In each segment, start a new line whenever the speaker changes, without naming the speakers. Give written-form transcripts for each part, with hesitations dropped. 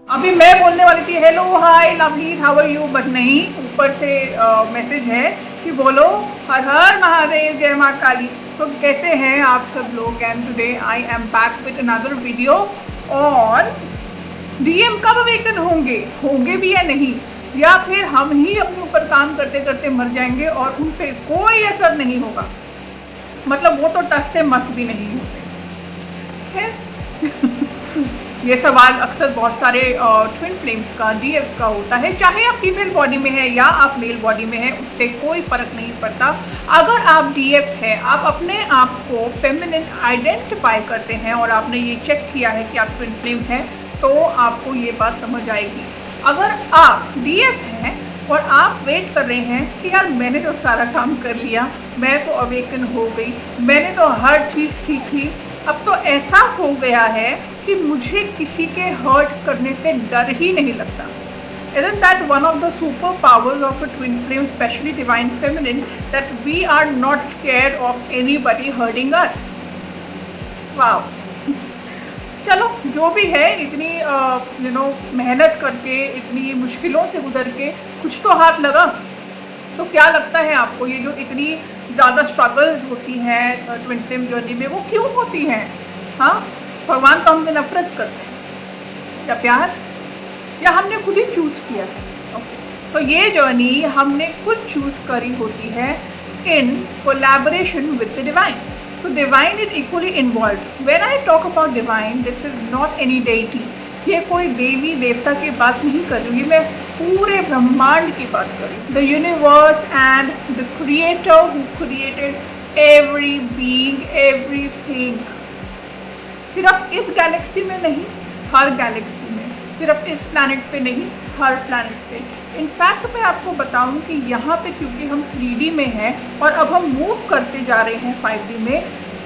अभी मैं बोलने वाली थी hello hi lovely how are you, but नहीं, ऊपर से मैसेज है कि बोलो हर हर महादेव जय माँ काली। तो कैसे हैं आप सब लोग? And today I am back with another video. और डीएम कब अवेकन होंगे भी या नहीं, या फिर हम ही अपने ऊपर काम करते करते मर जाएंगे और उन पे कोई असर नहीं होगा। मतलब वो तो टस से मस भी नहीं होते। खैर ये सवाल अक्सर बहुत सारे ट्विन फ्लेम्स का, डीएफ का होता है। चाहे आप फीमेल बॉडी में है या आप मेल बॉडी में है, उससे कोई फर्क नहीं पड़ता। अगर आप डीएफ है, आप अपने आप को फेमिनिन आइडेंटिफाई करते हैं और आपने ये चेक किया है कि आप ट्विन फ्लेम हैं, तो आपको ये बात समझ आएगी। अगर आप डीएफ हैं और आप वेट कर रहे हैं कि यार मैंने तो सारा काम कर लिया, मैं तो अवेकन हो गई, मैंने तो हर चीज़ सीखी, अब तो ऐसा हो गया है कि मुझे किसी के हर्ट करने से डर ही नहीं लगता। Isn't that one of the superpowers of a twin flame, especially divine feminine, that we are not scared of anybody hurting us? Wow! चलो जो भी है, इतनी मेहनत करके, इतनी मुश्किलों से गुजर के कुछ तो हाथ लगा। तो क्या लगता है आपको, ये जो इतनी ज़्यादा स्ट्रगल्स होती हैं ट्विन फ्लेम जर्नी में, वो क्यों होती हैं? हाँ, भगवान तो हमसे नफरत करते हैं या प्यार, या हमने खुद ही चूज़ किया है? ओके, तो ये जर्नी हमने खुद चूज़ करी होती है in collaboration with the divine. So divine is equally involved. When I talk about divine, this is not any deity. ये कोई देवी देवता की बात नहीं कर रही हूँ, मैं पूरे ब्रह्मांड की बात कर रही हूँ। The universe and the creator who created every being, everything. सिर्फ इस गैलेक्सी में नहीं, हर गैलेक्सी में, सिर्फ इस प्लैनेट पे नहीं, हर प्लैनेट पे। इनफैक्ट मैं आपको बताऊं कि यहाँ पे क्योंकि हम 3D में हैं और अब हम मूव करते जा रहे हैं 5D में,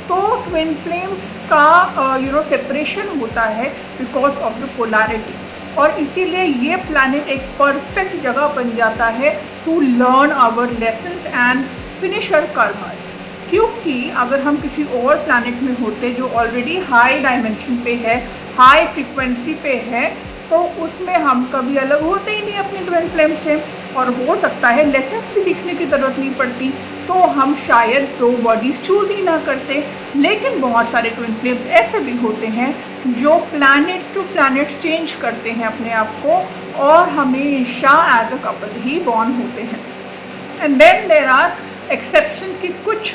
तो ट्विन फ्लेम्स का सेपरेशन होता है बिकॉज ऑफ द पोलैरिटी। और इसीलिए ये प्लैनेट एक परफेक्ट जगह बन जाता है to learn our lessons and finish our karmas. क्योंकि अगर हम किसी और प्लैनेट में होते जो ऑलरेडी हाई डायमेंशन पे है, हाई फ्रीक्वेंसी पे है, तो उसमें हम कभी अलग होते ही नहीं अपनी ट्विन फ्लेम से, और हो सकता है लेसन्स भी सीखने की ज़रूरत नहीं पड़ती, तो हम शायद 2 बॉडीज़ चूज ही ना करते। लेकिन बहुत सारे ट्विन फ्लेम्स ऐसे भी होते हैं जो प्लैनेट टू प्लैनेट चेंज करते हैं अपने आप को, और हमेशा एज अ कपल ही बॉर्न होते हैं। And then there are exceptions की कुछ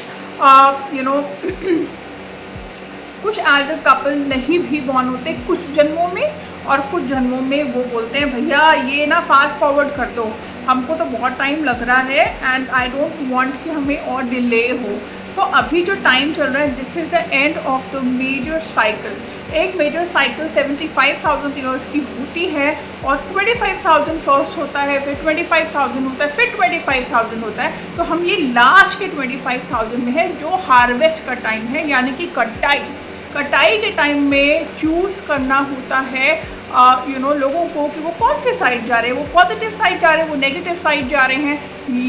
कुछ एज अ कपल नहीं भी बॉर्न होते कुछ जन्मों में, और कुछ जन्मों में वो बोलते हैं भैया ये ना फास्ट फॉरवर्ड कर दो, हमको तो बहुत टाइम लग रहा है एंड आई डोंट वांट कि हमें और डिले हो। तो अभी जो टाइम चल रहा है, this is the end of the major cycle. एक मेजर साइकिल 75,000 ईयर्स की होती है, और 25,000 फर्स्ट होता है, फिर 25,000 होता है, फिर 25,000 होता है। तो हम ये लास्ट के 25,000 में है, जो हार्वेस्ट का टाइम है, यानी कि कटाई के टाइम में चूज़ करना होता है लोगों को कि वो कौन से साइड जा रहे हैं, वो पॉजिटिव साइड जा रहे हैं, वो नेगेटिव साइड जा रहे हैं,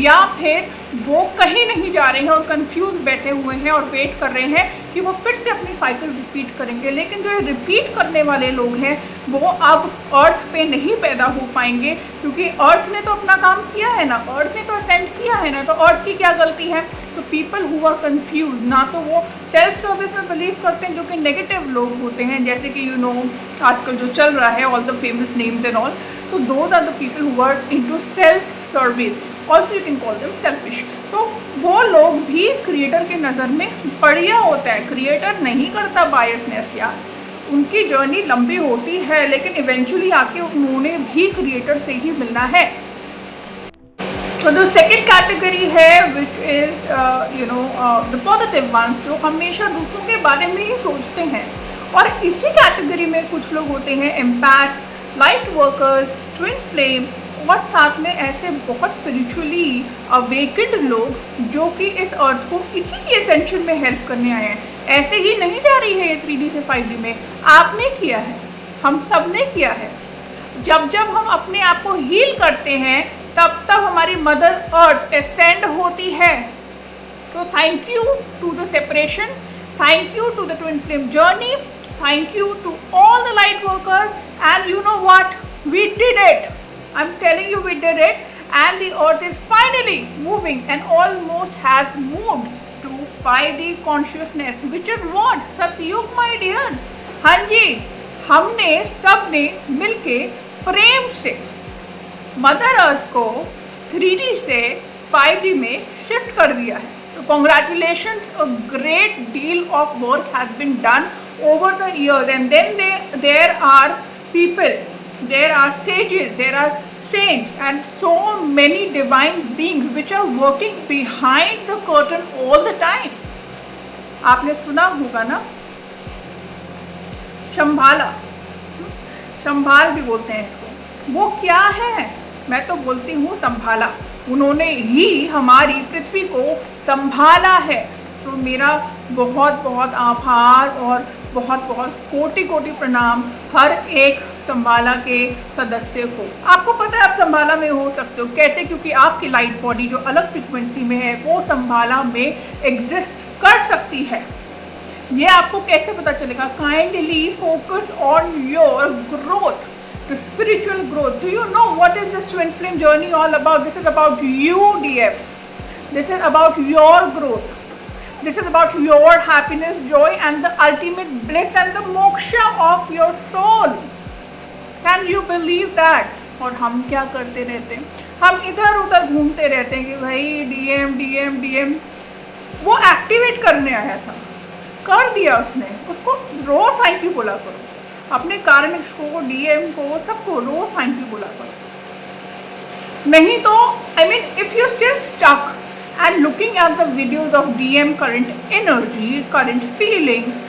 या फिर वो कहीं नहीं जा रहे हैं और कंफ्यूज बैठे हुए हैं और वेट कर रहे हैं कि वो फिर से अपनी साइकिल रिपीट करेंगे। लेकिन जो ये रिपीट करने वाले लोग हैं वो अब अर्थ पे नहीं पैदा हो पाएंगे, क्योंकि अर्थ ने तो अपना काम किया है ना, अर्थ ने तो असेंड किया है ना, तो अर्थ की क्या गलती है? तो पीपल हु आर कंफ्यूज, ना तो वो सेल्फ सर्विस में बिलीव करते हैं, जो कि नेगेटिव लोग होते हैं, जैसे कि आजकल जो चल रहा है all the famous names and all. So those are the people who are into self service, also you can call them selfish। तो वो लोग भी क्रिएटर के नज़र में बढ़िया होता है, क्रिएटर नहीं करता बायसनेस यार, उनकी जर्नी लंबी होती है, लेकिन इवेंचुअली आके उन्होंने भी क्रिएटर से ही मिलना है। तो जो सेकेंड कैटेगरी है which is the positive once, जो हमेशा दूसरों के बारे में ही सोचते हैं। और इसी कैटेगरी में कुछ लोग होते हैं empaths, light workers, twin flame, और साथ में ऐसे बहुत स्पिरिचुअली अवेकेंड लोग जो कि इस अर्थ को इसी की एसेंशन में हेल्प करने आए हैं। ऐसे ही नहीं जा रही है ये 3D से 5D में, आपने किया है, हम सब ने किया है। जब जब हम अपने आप को हील करते हैं, तब तब हमारी मदर अर्थ एसेंड होती है। तो thank you to the separation, thank you to the twin flame journey, thank you to all the light workers, and you know what, We did it. I'm telling you, we did it. And the earth is finally moving and almost has moved to 5D consciousness, which is what? सतयुग, my dear. हाँ जी, हमने सबने मिलके प्रेम से mother earth को 3D से 5D में shift कर दिया है. So congratulations, a great deal of work has been done over the years, and then there are people, there are sages, there are saints, and so many divine beings which are working behind the curtain all the time. आपने सुना होगा ना, शंभाला, शंभाल भी बोलते हैं इसको. वो क्या है? मैं तो बोलती हूँ संभाला. उन्होंने ही हमारी पृथ्वी को संभाला है. तो मेरा बहुत बहुत आभार और बहुत बहुत कोटि कोटि प्रणाम हर एक संभाला के सदस्य को. आपको पता है आप संभाला में हो सकते हो. कैसे? क्योंकि आपकी लाइट बॉडी जो अलग फ्रिक्वेंसी में है वो संभाला में एग्जिस्ट कर सकती है. ये आपको कैसे पता चलेगा? Kindly focus on your growth, the spiritual growth. Do you know what is this twin flame journey all about? This is about you, DFs. This is about your growth. This is about your happiness, joy, and the ultimate bliss and the moksha of your soul. Can you believe that? और हम क्या करते रहते हैं? हम इधर उधर घूमते रहते हैं कि भाई DM DM DM. वो एक्टिवेट करने आया था, कर दिया उसने. उसको रोज थैंक यू बोला करो. अपने कार्मिक्स को, DM को, सबको रोज थैंक यू बोला करो. नहीं तो I mean if you still stuck and looking at the videos of DM current energy, current feelings,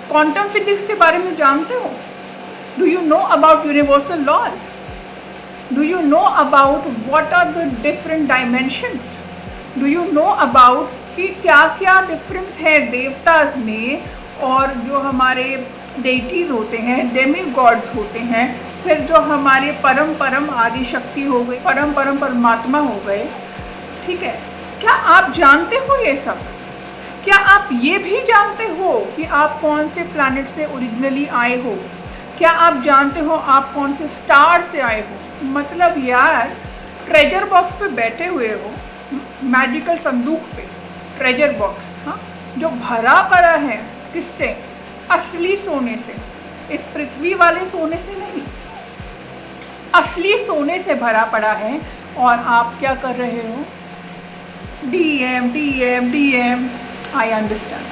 quantum physics के बारे में जानते हो? Do you know about universal laws? Do you know about what are the different dimensions? Do you know about कि क्या क्या difference है देवताज में और जो हमारे डेटीज होते हैं, डेमी गॉड्स होते हैं, फिर जो हमारे परम परम आदि शक्ति हो गई, परम परम परमात्मा हो गए. ठीक है, क्या आप जानते हो ये सब? क्या आप ये भी जानते हो कि आप कौन से प्लैनेट से ओरिजिनली आए हो? क्या आप जानते हो आप कौन से स्टार से आए हो? मतलब यार ट्रेजर बॉक्स पे बैठे हुए हो, मैजिकल संदूक पे ट्रेजर बॉक्स, हाँ, जो भरा पड़ा है किससे? असली सोने से. इस पृथ्वी वाले सोने से नहीं, असली सोने से भरा पड़ा है. और आप क्या कर रहे हो? DM DM DM. I understand.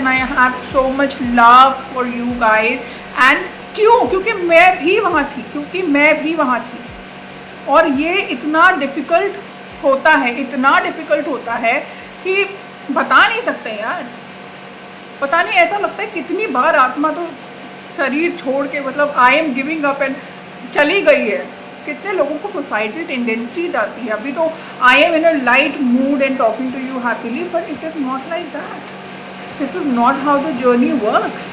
I have so much love for you guys. And क्यों? क्योंकि मैं भी वहाँ थी. और ये इतना डिफ़िकल्ट होता है कि बता नहीं सकते यार. पता नहीं, ऐसा लगता है कितनी बार आत्मा तो शरीर छोड़ के मतलब I am giving up and चली गई है. कितने लोगों को सोसाइटल टेंडेंसीज आती है. अभी तो I am in a light mood and talking to you happily, but it is not like that. This is not how the journey works.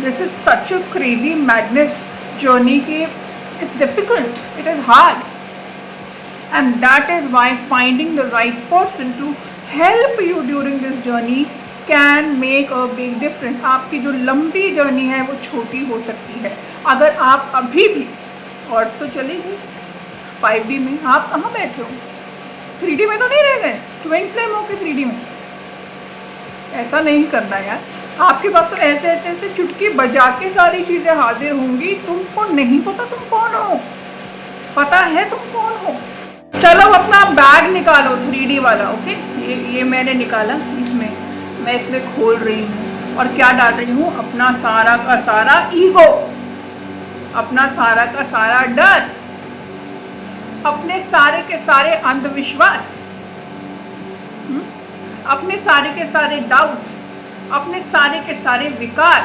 This is such a crazy madness journey कि it's difficult, it is hard. And that is why finding the right person to help you during this journey can make a big difference. आपकी जो लंबी journey है वो छोटी हो सकती है अगर आप अभी भी, और तो चली गई 5D में, आप कहाँ बैठे हो? 3D में तो नहीं रह गए? ट्विन फ्लेम होके 3D में. ऐसा नहीं करना यार. आपके पास तो ऐसे चुटकी बजा के सारी चीज़ें हाजिर होंगी. तुमको नहीं पता तुम कौन हो. पता है तुम कौन हो. चलो अपना बैग निकालो 3D वाला. ओके, ये मैंने निकाला. इसमें मैं इसमें खोल रही हूँ और क्या डाल रही हूँ? अपना सारा का सारा ईगो, अपना सारा का सारा डर, अपने सारे के सारे अंधविश्वास, अपने सारे के सारे डाउट्स, अपने सारे के सारे विकार,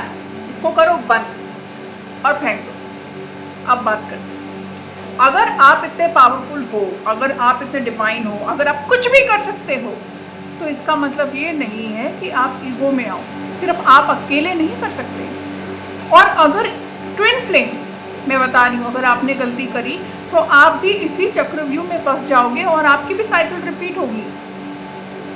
इसको करो बंद और फेंक दो. अब बात करते हैं. अगर आप इतने पावरफुल हो, अगर आप इतने डिवाइन हो, अगर आप कुछ भी कर सकते हो, तो इसका मतलब ये नहीं है कि आप ईगो में आओ. सिर्फ आप अकेले नहीं कर सकते. और अगर ट्विन फ्लेम, मैं बता रही हूँ, अगर आपने गलती करी तो आप भी इसी चक्रव्यूह में फंस जाओगे और आपकी भी साइकिल रिपीट होगी.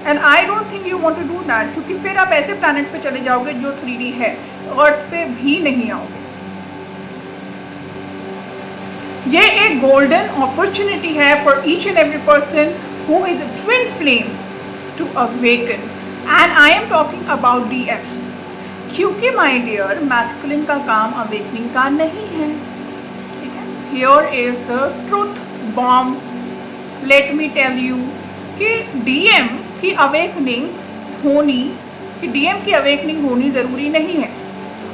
And I don't think you want to do that, क्योंकि फिर आप ऐसे प्लैनेट पे चले जाओगे जो 3D है, अर्थ पे भी नहीं आओगे. ये एक गोल्डन अपॉर्चुनिटी है for each and every person who is a twin flame to awaken, and I am talking about DF, क्योंकि माय डियर मैस्कुलिन का काम अवेकनिंग का नहीं है, ठीक है। Here is the truth bomb, let me tell you कि DM की अवेकनिंग होनी ज़रूरी नहीं है,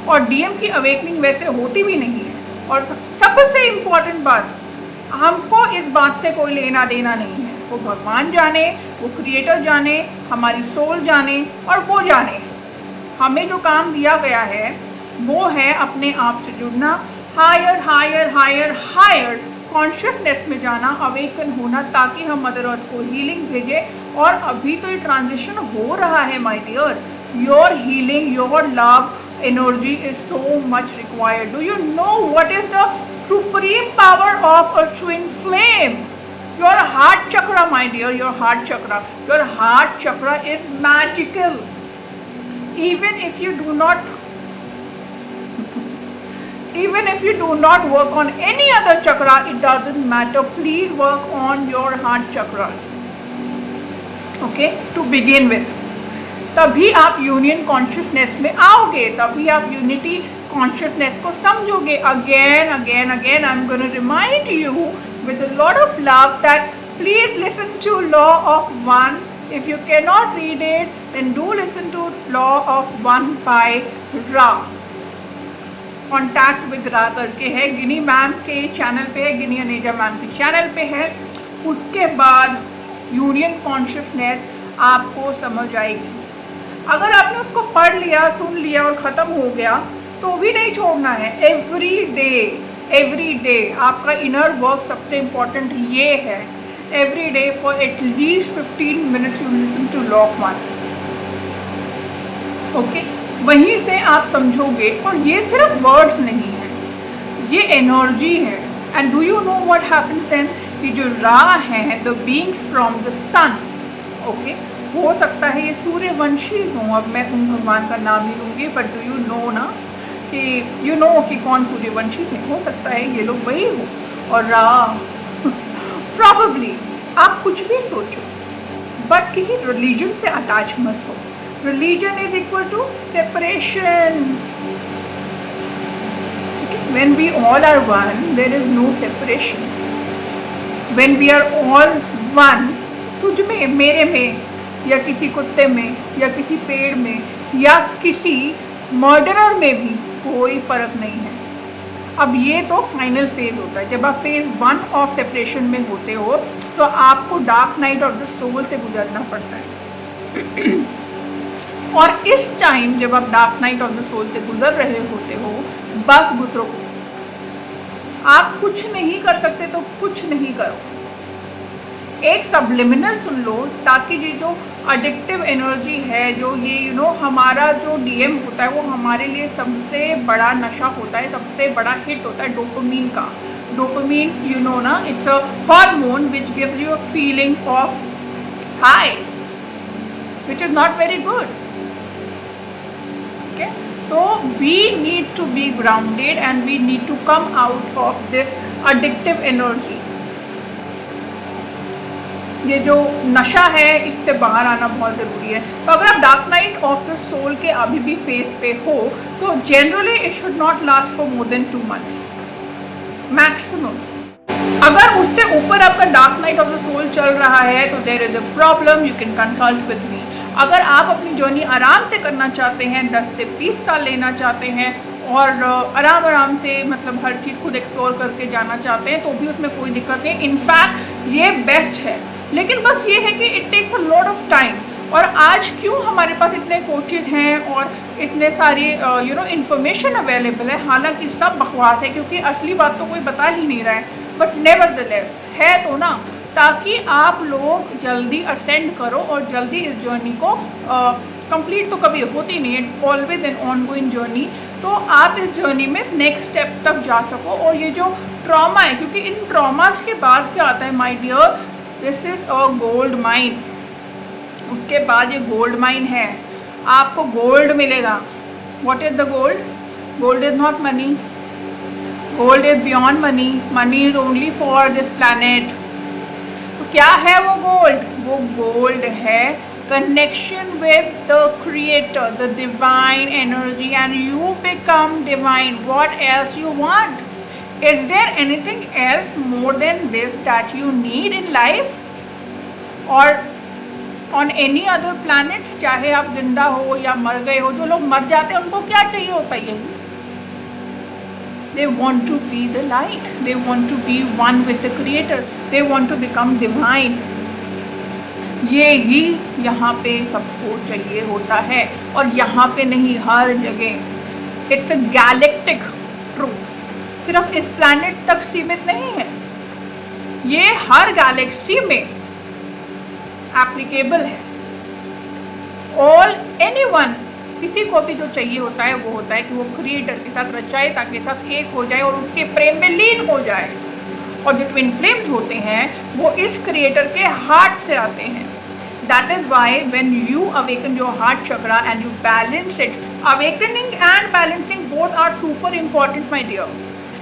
और DM की अवेकनिंग वैसे होती भी नहीं है। और सबसे इम्पॉर्टेंट बात, हमको इस बात से कोई लेना देना नहीं है, वो भगवान जाने, वो क्रिएटर जाने, हमारी सोल जाने, और वो जाने। हमें जो काम दिया गया है वो है अपने आप से जुड़ना, higher higher higher higher consciousness में जाना, अवेकन होना, ताकि हम मदर अर्थ को हीलिंग भेजें। और अभी तो ये ट्रांजिशन हो रहा है my dear, your healing, your love energy is so much required. Do you know what is the supreme power of a twin flame? Your heart chakra, my dear, your heart chakra. Your heart chakra is magical. Even if you do not work on any other chakra, it doesn't matter. Please work on your heart chakras. Okay, to begin with. तभी आप union consciousness में आओगे, तभी आप unity consciousness को समझोगे। Again again again I am gonna remind you with a lot of love that please listen to law of one. If you can not read it then do listen to law of one by Ra. Contact with Ra करके है, Gini ma'am के channel पे है, Gini Aneja ma'am के channel पे है। उसके बाद यूनियन कॉन्शियसनेस आपको समझ आएगी। अगर आपने उसको पढ़ लिया, सुन लिया और ख़त्म हो गया तो भी नहीं छोड़ना है। एवरी डे आपका इनर वर्क सबसे इम्पॉर्टेंट ये है। Every day for at least 15 minutes you listen to law of one. Okay, वहीं से आप समझोगे। और ये सिर्फ वर्ड्स नहीं है, ये एनर्जी है। And do you know what happens then, कि जो रा है the being from the sun, okay, हो सकता है ये सूर्यवंशी हों, अब मैं उन भगवान का नाम ही लूँगी, बट डू यू नो ना कि यू नो कि कौन सूर्यवंशी थे। हो सकता है ये लोग वही हो। और रा प्रॉबली, आप कुछ भी सोचो, बट किसी रिलीजन से अटैच मत हो। Religion is equal to separation. When we all are one, there is no separation. When we are all one, तुझ में, मेरे में, या किसी कुत्ते में, या किसी पेड़ में, या किसी मर्डरर में भी कोई फर्क नहीं है। अब ये तो फाइनल फेज होता है। जब आप फेज 1 ऑफ सेपरेशन में होते हो तो आपको dark night of the soul से गुजरना पड़ता है। और इस टाइम जब आप dark night of the soul से गुजर रहे होते हो, बस गुजरो। आप कुछ नहीं कर सकते तो कुछ नहीं करो। एक सबलिमिनल सुन लो, ताकि ये जो एडिक्टिव एनर्जी है, जो ये हमारा जो DM होता है, वो हमारे लिए सबसे बड़ा नशा होता है, सबसे बड़ा हिट होता है डोपामीन का। डोपामीन ना, it's a hormone which gives you a feeling of high, which is not very good. Okay, so we need to be grounded and we need to come out of this addictive energy. ये जो नशा है इससे बाहर आना बहुत ज़रूरी है। तो अगर आप dark night of the soul के अभी भी फेज पे हो तो generally it should not last for more than 2 months maximum. अगर उससे ऊपर आपका dark night of the soul चल रहा है तो there is a problem, you can consult with me. अगर आप अपनी जर्नी आराम से करना चाहते हैं, 10 से 20 साल लेना चाहते हैं और आराम से मतलब हर चीज़ खुद एक्सप्लोर करके जाना चाहते हैं, तो भी उसमें कोई दिक्कत नहीं। इनफैक्ट ये बेस्ट है, लेकिन बस ये है कि it takes a lot of time. और आज क्यों हमारे पास इतने कोचेज हैं और इतने सारी इन्फॉर्मेशन अवेलेबल है, हालांकि सब बकवास है, क्योंकि असली बात तो कोई बता ही नहीं रहा है, बट नेवरदलेस है तो ना, ताकि आप लोग जल्दी असेंड करो और जल्दी इस जर्नी को कंप्लीट तो कभी होती नहीं, it's always an ongoing journey. तो आप इस जर्नी में नेक्स्ट स्टेप तक जा सको। और ये जो ट्रॉमा है, क्योंकि इन ट्रॉमास के बाद क्या आता है my dear, this is a gold mine. उसके बाद ये गोल्ड माइन है, आपको गोल्ड मिलेगा। What is the gold? Gold is not money, gold is beyond money, money is only for this planet. तो क्या है वो गोल्ड? वो गोल्ड है connection with the creator, the divine energy, and you become divine. What else you want? Is there anything else more than this that you need in life or on any other planet? चाहे आप जिंदा हो या मर गए हो, जो लोग मर जाते हैं उनको क्या चाहिए होता है? They want to be the light, they want to be one with the creator, they want to become divine. ये ही यहाँ पे सबको चाहिए होता है, और यहाँ पे नहीं, हर जगह। इट्स अ गैलेक्टिक ट्रूथ, सिर्फ इस प्लैनेट तक सीमित नहीं है, ये हर गैलेक्सी में एप्लीकेबल है। ऑल एनीवन, किसी को भी जो चाहिए होता है वो होता है कि वो क्रिएटर के साथ रचयिता के साथ एक हो जाए और उसके प्रेम में लीन हो जाए। और जो ट्विन फ्लेम्स होते हैं वो इस क्रिएटर के हार्ट से आते हैं। That is why when you awaken your heart chakra and you balance it, awakening and balancing both are super important, my dear.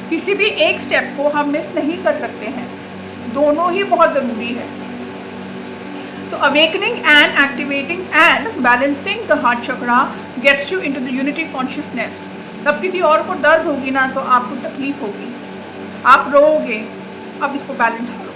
किसी भी एक स्टेप को हम मिस नहीं कर सकते हैं, दोनों ही बहुत ज़रूरी है। तो awakening and activating and balancing the heart chakra gets you into the unity consciousness. तब किसी और को दर्द होगी ना तो आपको तकलीफ होगी, आप रोओगे, अब इसको बैलेंस करो,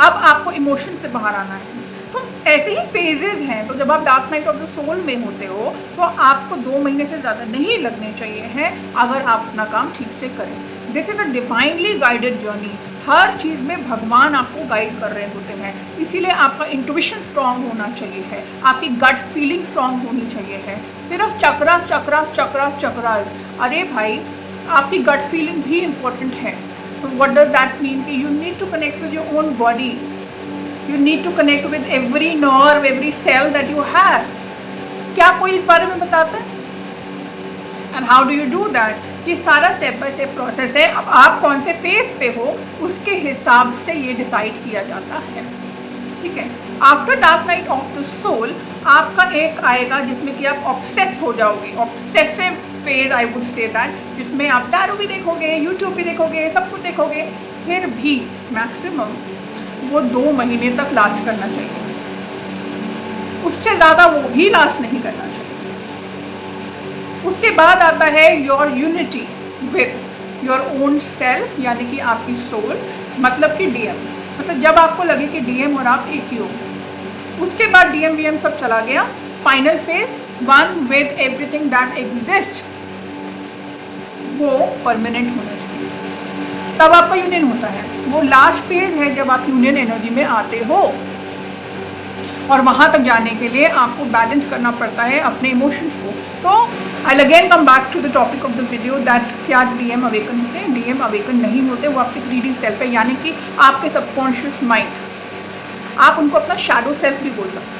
अब आपको इमोशन से बाहर आना है। तो ऐसे ही फेजेस हैं। तो जब आप dark night of the soul में होते हो तो आपको 2 महीने से ज़्यादा नहीं लगने चाहिए हैं अगर आप अपना काम ठीक से करें। This is a divinely guided journey. हर चीज़ में भगवान आपको गाइड कर रहे होते हैं, इसीलिए आपका इंट्यूशन स्ट्रांग होना चाहिए है, आपकी गट फीलिंग स्ट्रांग होनी चाहिए है। सिर्फ चक्रास चक्रास चक्रास चक्रास, अरे भाई आपकी गट फीलिंग भी इम्पोर्टेंट है। तो व्हाट डज दैट मीन कि you need to connect with your own body, you need to connect with every nerve, every cell that you have. क्या कोई इस बारे में बताता है? And how do you do that? ये सारा स्टेप बाय स्टेप प्रोसेस है। अब आप कौन से फेज पे हो उसके हिसाब से ये डिसाइड किया जाता है, ठीक है। After dark night of the soul आपका एक आएगा जिसमें कि आप ऑब्सेस हो जाओगे, obsessive phase I would say that, जिसमें आप टैरो भी देखोगे, यूट्यूब भी देखोगे, सब कुछ देखोगे, फिर भी मैक्सिमम वो 2 महीने तक लास्ट करना चाहिए, उससे ज़्यादा वो भी लास्ट नहीं करना चाहिए। उसके बाद आता है your unity with your own self, यानी कि आपकी सोल, मतलब कि डीएम, मतलब जब आपको लगे कि डीएम और आप एक ही हो, उसके बाद डीएम वीएम सब चला गया। Final phase one with everything that exist, वो परमानेंट होना चाहिए, तब आपका यूनियन होता है। वो लास्ट फेज है जब आप यूनियन एनर्जी में आते हो, और वहाँ तक जाने के लिए आपको बैलेंस करना पड़ता है अपने इमोशंस को। तो I again come back to the topic of the video that क्या डीएम अवेकन होते हैं? डीएम अवेकन नहीं होते, वो आपके 3D सेल्फ है, यानी कि आपके सबकॉन्शियस माइंड, आप उनको अपना शैडो सेल्फ भी बोल सकते हैं।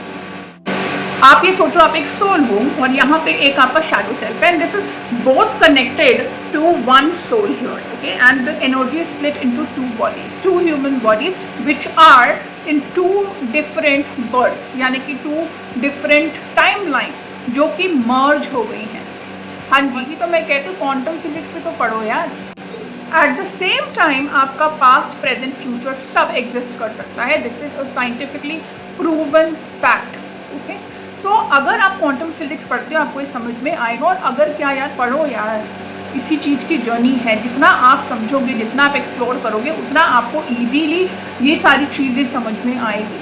आप ये सोचो आप एक सोल हो और यहाँ पे एक आपका शैडो सेल्फ है, and this is both connected to one soul here, okay, and the energy is split into 2 bodies, 2 human bodies which are in 2 different births, यानी कि 2 different timelines जो कि मर्ज हो गई हैं। हाँ जी, तो मैं कहती हूँ क्वांटम फिजिक्स पे तो पढ़ो यार। एट द सेम टाइम आपका पास्ट, प्रेजेंट, फ्यूचर सब एग्जिस्ट कर सकता है। This is a scientifically proven fact, okay. तो अगर आप क्वांटम फिजिक्स पढ़ते हो आपको ये समझ में आएगा, और अगर क्या यार पढ़ो यार, इसी चीज़ की जर्नी है, जितना आप समझोगे, जितना आप एक्सप्लोर करोगे, उतना आपको इजीली ये सारी चीज़ें समझ में आएगी,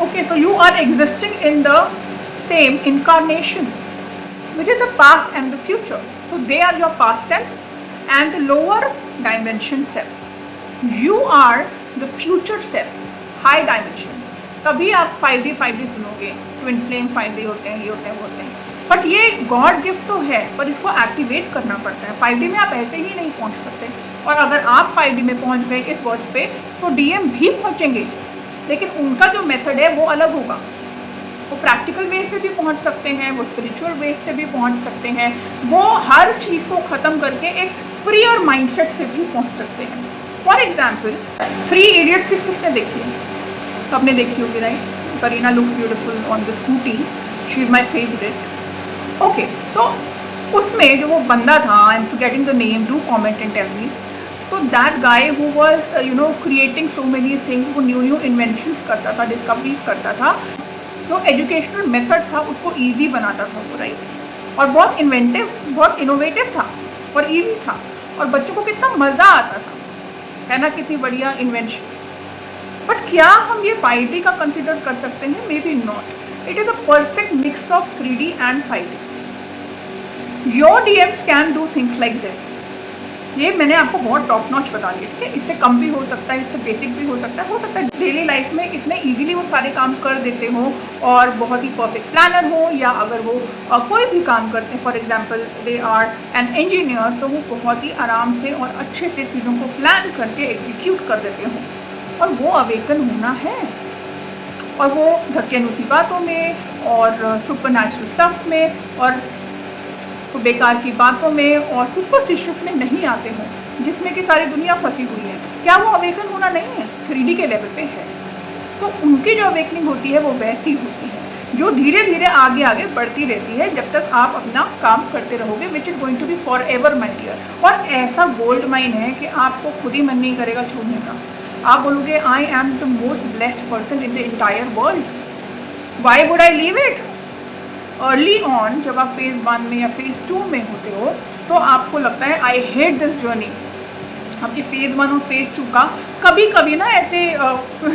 ओके। तो you are existing in the same incarnation which is the past and the future. So they are your past self and the lower dimension self. You are the future self, high dimension. तभी आप 5D सुनोगे, twin flame 5D होते हैं, ये होते हैं, वो होते हैं। बट ये गॉड गिफ्ट तो है, पर इसको एक्टिवेट करना पड़ता है। 5D में आप ऐसे ही नहीं पहुंच सकते, और अगर आप 5D में पहुंच गए इस वर्ष पे तो डीएम भी पहुंचेंगे, लेकिन उनका जो मेथड है वो अलग होगा। वो प्रैक्टिकल वे से भी पहुंच सकते हैं, वो स्पिरिचुअल वे से भी पहुंच सकते हैं, वो हर चीज़ को ख़त्म करके एक फ्री और माइंडसेट से भी पहुंच सकते हैं। फॉर एग्जाम्पल 3 इडियट्स किसने देखी है? सबने देखी होगी, right? Kareena look beautiful on the scooty, she is my favourite, okay. तो उसमें जो वो बंदा था, I am forgetting the name, do comment and tell me. तो that guy who was creating so many things, वो न्यू इन्वेंशंस करता था, डिस्कवरीज करता था, जो एजुकेशनल मेथड था उसको ईजी बनाता था वो, राइट। और बहुत इन्वेंटिव, बहुत इनोवेटिव था और ईजी था, और बच्चों को कितना मज़ा आता था, है ना, कितनी बढ़िया इन्वेंशन। बट क्या हम ये 5D का कंसिडर कर सकते हैं? May be not. It is a perfect mix of 3D and 5D। Your DMs can do things like this. ये मैंने आपको बहुत टॉप नॉच बता दिया, ठीक है। इससे कम भी हो सकता है, इससे बेसिक भी हो सकता है डेली लाइफ में इतने इजीली वो सारे काम कर देते हो और बहुत ही परफेक्ट प्लानर हो, या अगर वो कोई भी काम करते हैं, for example they are an engineer, तो वो बहुत ही आराम से और अच्छे से चीज़ों को प्लान करके एग्जीक्यूट कर देते हो। और वो अवेकन होना है, और वो धक्के बातों में और सुपरनैचुरल स्टफ में और तो बेकार की बातों में और सुपरस्टिशियस में नहीं आते हों, जिसमें कि सारी दुनिया फंसी हुई है। क्या वो अवेकन होना नहीं है? 3D के लेवल पे है। तो उनकी जो अवेकनिंग होती है वो वैसी होती है, जो धीरे धीरे आगे आगे बढ़ती रहती है जब तक आप अपना काम करते रहोगे, which is going to be forever my dear. और ऐसा गोल्ड माइन है कि आपको खुद ही मन नहीं करेगा छोड़ने का। आप बोलोगे आई am the most blessed person in the entire world, why would I leave it. Early on जब आप फेज़ 1 में या फेज़ 2 में होते हो तो आपको लगता है आई हेट दिस जर्नी। आपकी फेज़ 1 और फेज़ 2 का कभी कभी ना ऐसे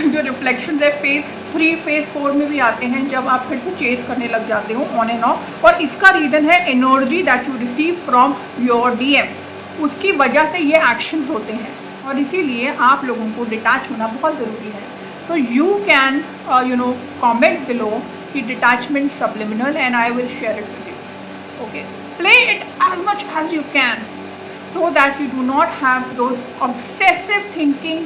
जो रिफ्लेक्शन है फेज़ 3 फेज़ 4 में भी आते हैं, जब आप फिर से चेस करने लग जाते हो ऑन एंड ऑफ। और इसका रीज़न है energy that you receive from your DM। उसकी वजह से ये एक्शंस होते हैं, और इसीलिए आप लोगों को डिटैच होना बहुत ज़रूरी है। तो यू कैन कॉमेंट बिलो कि detachment subliminal and I will share it with you. Okay, play it as much as you can so that you do not have those obsessive thinking,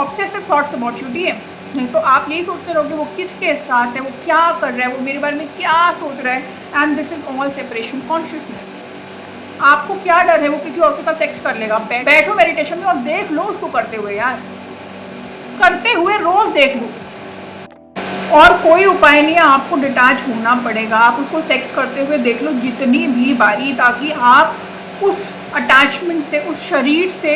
obsessive thoughts about your DM। नहीं तो आप यही सोचते रहोगे वो किसके साथ है, वो क्या कर रहा है, वो मेरे बारे में क्या सोच रहा है, and this is all separation consciousness. आपको क्या डर है वो किसी और के साथ सेक्स कर लेगा? बैठो मेडिटेशन में और देख लो उसको करते हुए, यार करते हुए रोज देख लो। और कोई उपाय नहीं है, आपको डिटैच होना पड़ेगा। आप उसको सेक्स करते हुए देख लो जितनी भी बारी, ताकि आप उस अटैचमेंट से, उस शरीर से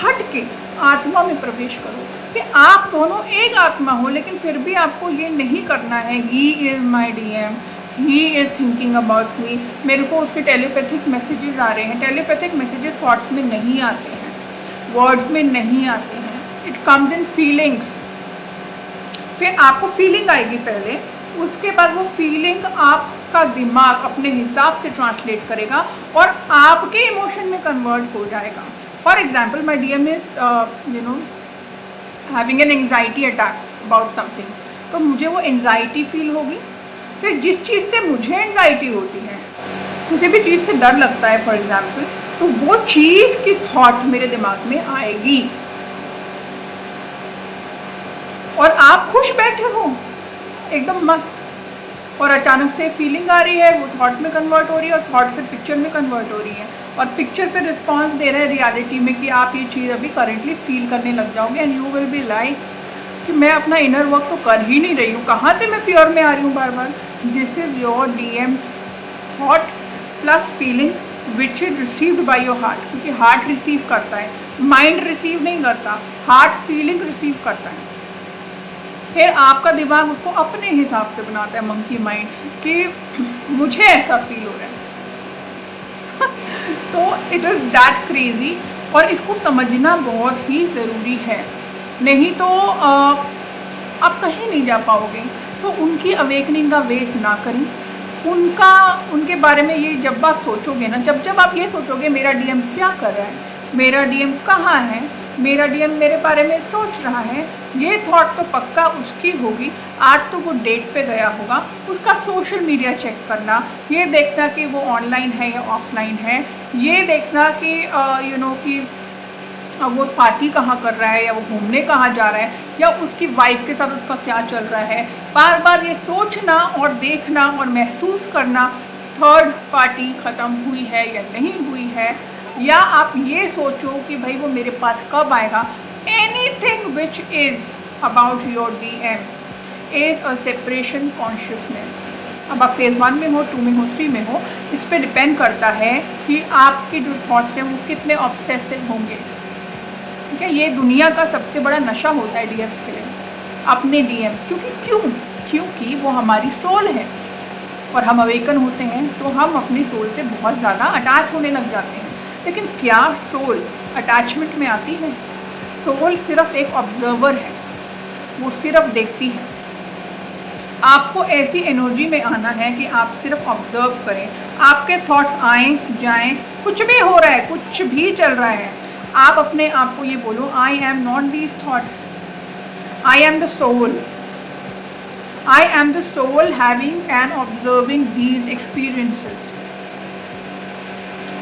हट के आत्मा में प्रवेश करो। कि आप दोनों एक आत्मा हो, लेकिन फिर भी आपको ये नहीं करना है he is my DM, he is thinking about me. मेरे को उसके टेलीपैथिक मैसेजेस आ रहे हैं। टेलीपैथिक मैसेजेस थॉट्स में नहीं आते हैं, वर्ड्स में नहीं आते हैं, इट कम्स इन फीलिंग्स। फिर आपको फीलिंग आएगी पहले, उसके बाद वो फीलिंग आपका दिमाग अपने हिसाब से ट्रांसलेट करेगा और आपके इमोशन में कन्वर्ट हो जाएगा। For example my DM is having an anxiety attack about something, तो मुझे वो एंग्जाइटी फील होगी। फिर जिस चीज़ से मुझे एंग्जाइटी होती है, किसी भी चीज़ से डर लगता है फॉर एग्जाम्पल, तो वो चीज़ की थॉट मेरे दिमाग में आएगी। और आप खुश बैठे हो एकदम मस्त, और अचानक से फीलिंग आ रही है, वो थॉट में कन्वर्ट हो रही है, और थॉट फिर पिक्चर में कन्वर्ट हो रही है, और पिक्चर फिर रिस्पॉन्स दे रहा है रियलिटी में कि आप ये चीज़ अभी करेंटली फील करने लग जाओगे। And you will be like कि मैं अपना इनर वर्क तो कर ही नहीं रही हूँ, कहाँ से मैं फियर में आ रही हूँ बार बार। This is your DM thought plus feeling which is received by your heart, क्योंकि हार्ट रिसीव करता है, माइंड रिसीव नहीं करता, हार्ट फीलिंग रिसीव करता है। फिर आपका दिमाग उसको अपने हिसाब से बनाता है, मंकी माइंड, कि मुझे ऐसा फील हो रहा है। So it is that crazy, और इसको समझना बहुत ही ज़रूरी है, नहीं तो आप कहीं नहीं जा पाओगे। तो उनकी अवेकनिंग का वेट ना करें, उनके बारे में ये जब आप सोचोगे ना, जब आप ये सोचोगे मेरा DM क्या कर रहा है, मेरा DM कहाँ है, मेरा DM मेरे बारे में सोच रहा है, ये थॉट तो पक्का उसकी होगी। आज तो वो डेट पे गया होगा, उसका सोशल मीडिया चेक करना, ये देखना कि वो ऑनलाइन है या ऑफलाइन है, ये देखना कि कि वो पार्टी कहाँ कर रहा है, या वो घूमने कहाँ जा रहा है, या उसकी वाइफ के साथ उसका क्या चल रहा है। बार बार ये सोचना और देखना और महसूस करना थर्ड पार्टी ख़त्म हुई है या नहीं हुई है, या आप ये सोचो कि भाई वो मेरे पास कब आएगा। Anything which is about your DM is a separation consciousness. अब आप फेज़ 1 में हो, 2 में हो, 3 में हो, इस पे डिपेंड करता है कि आपके जो थॉट्स हैं वो कितने ऑब्सेसिव होंगे। ठीक है, ये दुनिया का सबसे बड़ा नशा होता है डीएफ के लिए, अपने डीएम। क्योंकि वो हमारी सोल है और हम अवेकन होते हैं तो हम अपनी सोल से बहुत ज़्यादा अटैच होने लग जाते हैं। लेकिन क्या सोल अटैचमेंट में आती है? सोल सिर्फ एक ऑब्जर्वर है, वो सिर्फ देखती है। आपको ऐसी एनर्जी में आना है कि आप सिर्फ ऑब्जर्व करें। आपके थॉट्स आएँ जाएं, कुछ भी हो रहा है, कुछ भी चल रहा है, आप अपने आप को ये बोलो, I am not these thoughts, I am the soul, I am the soul having and observing these experiences.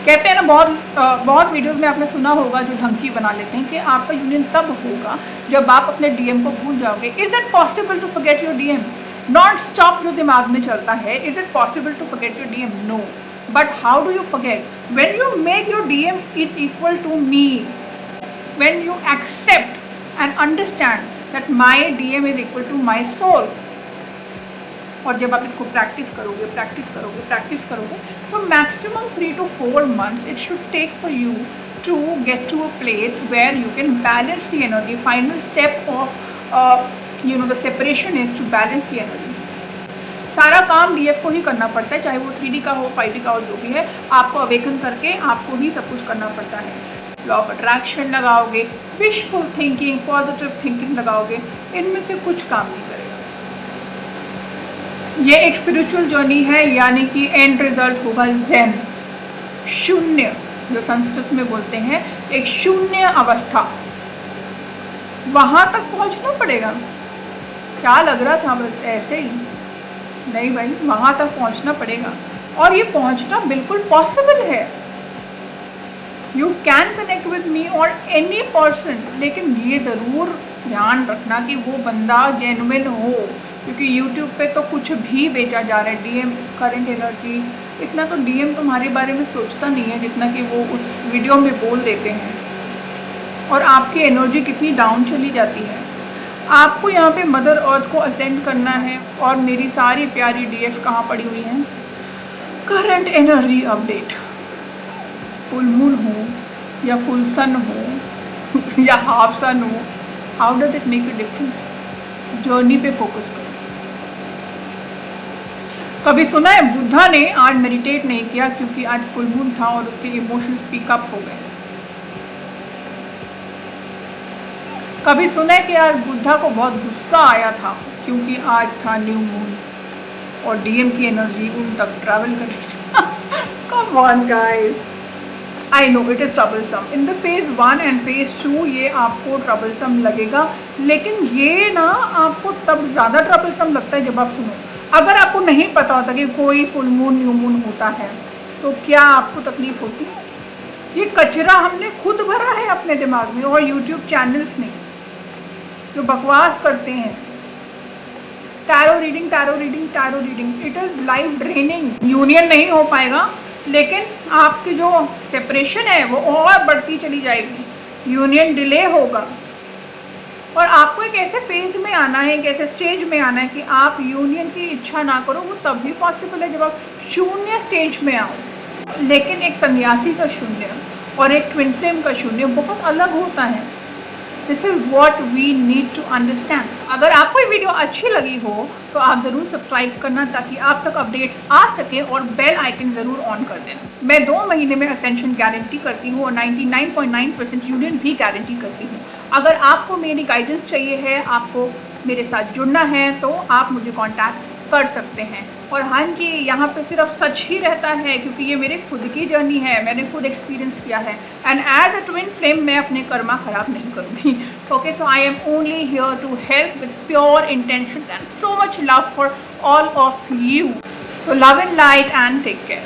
कहते हैं ना, बहुत वीडियोस में आपने सुना होगा जो ढंकी बना लेते हैं कि आपका यूनियन तब होगा जब आप अपने डीएम को भूल जाओगे। Is it possible to forget your DM? Non stop जो दिमाग में चलता है, is it possible to forget your DM? No. But how do you forget? When you make your DM is equal to me, when you accept and understand that my DM is equal to my soul. और जब आप इसको practice करोगे तो maximum 3 to 4 months it should take for you to get to a place where you can balance the energy. Final step of the separation is to balance the energy. सारा काम DF को ही करना पड़ता है, चाहे वो 3D का हो, 5D का हो, जो भी है, आपको अवेकन करके आपको ही सब कुछ करना पड़ता है। लॉ ऑफ अट्रैक्शन लगाओगे, विशफुल थिंकिंग, पॉजिटिव थिंकिंग लगाओगे, इनमें से कुछ काम नहीं करेगा। ये एक स्पिरिचुअल जर्नी है, यानी कि एंड रिजल्ट होगा ज़ेन, शून्य, जो संस्कृत में बोलते हैं, एक शून्य अवस्था। वहाँ तक पहुँचना पड़ेगा। क्या लग रहा था बस ऐसे ही? नहीं भाई, वहाँ तक पहुँचना पड़ेगा और ये पहुँचना बिल्कुल पॉसिबल है। You can connect with me और एनी पर्सन, लेकिन ये ज़रूर ध्यान रखना कि वो बंदा जेन्युइन हो, क्योंकि यूट्यूब पे तो कुछ भी बेचा जा रहा है। डीएम, करंट एनर्जी, इतना तो डीएम तुम्हारे बारे में सोचता नहीं है जितना कि वो उस वीडियो में बोल देते हैं। और आपकी एनर्जी कितनी डाउन चली जाती है। आपको यहाँ पे मदर अर्थ को असेंड करना है। और मेरी सारी प्यारी डीएफ कहाँ पड़ी हुई हैं? Current energy update, full moon हो या फुल सन हो या हाफ सन हो, how does it make a difference? Journey पे फोकस करो। कभी सुना है बुद्धा ने आज मेडिटेट नहीं किया क्योंकि आज फुल मून था और उसके इमोशंस पिकअप हो गए? कभी सुना है कि आज बुद्धा को बहुत गुस्सा आया था क्योंकि आज था न्यू मून और डीएम की एनर्जी उन तक ट्रैवल करेगी? Come on guys, I know it is troublesome in the phase 1 and phase 2। ये आपको ट्रबलसम लगेगा, लेकिन ये ना आपको तब ज़्यादा ट्रबलसम लगता है जब आप सुनो। अगर आपको नहीं पता होता कि कोई फुल मून न्यू मून होता है तो क्या आपको तकलीफ होती? ये कचरा हमने खुद भरा है अपने दिमाग में, और यूट्यूब चैनल्स ने जो बकवास करते हैं, tarot reading, it is life draining. Union नहीं हो पाएगा, लेकिन आपकी जो सेपरेशन है वो और बढ़ती चली जाएगी, यूनियन डिले होगा। और आपको एक ऐसे फेज में आना है, एक ऐसे स्टेज में आना है कि आप यूनियन की इच्छा ना करो। वो तभी पॉसिबल है जब आप शून्य स्टेज में आओ। लेकिन एक सन्यासी का शून्य और एक ट्विन फ्लेम का शून्य बहुत अलग होता है। This is what we need to understand. अगर आपको ये वीडियो अच्छी लगी हो तो आप ज़रूर सब्सक्राइब करना ताकि आप तक अपडेट्स आ सके, और बेल आइकन ज़रूर ऑन कर देना। मैं 2 महीने में असेंशन गारंटी करती हूँ और 99.9% यूनियन भी गारंटी करती हूँ। अगर आपको मेरी गाइडेंस चाहिए है, आपको मेरे साथ जुड़ना है, तो आप मुझे कॉन्टैक्ट कर सकते हैं। और हाँ जी, यहाँ पे सिर्फ सच ही रहता है क्योंकि ये मेरे खुद की जर्नी है, मैंने खुद एक्सपीरियंस किया है। And as a twin flame मैं अपने कर्मा खराब नहीं करूँगी। Okay, so I am only here to help with pure intention and so much love for all of you. So love and light and take care.